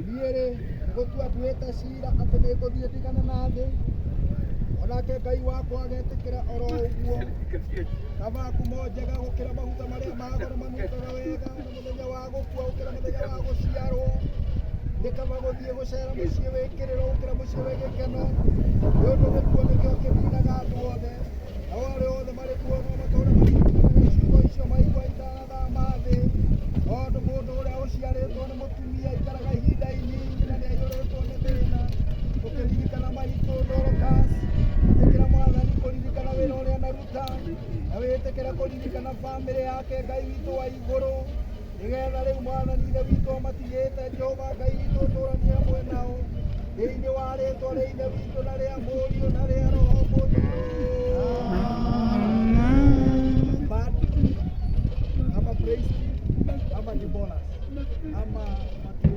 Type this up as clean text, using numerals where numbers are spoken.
Niere gotua tueta cira ati nĩ ngũthiĩ ndigane na thĩ onake Ngai wakwa agetĩkĩra oro ũguo kabaku monjega gũkĩra maguta marĩa ma goro manungaga wega na mũthenya wa gũkua gũkĩra mũthenya wa gũciarwo nĩ kaba gũthiĩ gũcera mũciĩ wĩkĩrĩrwo gũkĩra mũciĩ wĩ gĩkeno nĩ ũndũ gĩkuũ nĩkĩo kĩninaga andũ othe nao arĩa othe marĩ kuo no matũũre maririkanaga ciugo icio maigua itanatha ma thĩ tondũ mũndũ ũrĩa ũciarĩtwo nĩ mũtumia aikaraga ihinda inini na nĩ aiyũrĩtwo nĩ thĩna ũkĩririkana maitũ Dorcas ĩtĩkĩra Mwathani kũririkana wĩra ũrĩa anaruta na wĩtĩkĩre kũririkana bamĩrĩ yake Ngai witũ wa igũrũ nĩgetha rĩu Mwathani ithe witũ amatigĩte Jehova Ngai witũ ũtũũranie hamwe nao thĩinĩ wa rĩĩtwa rĩa ithe witũ na rĩa mũriũ na rĩa roho mũtheru. ama matu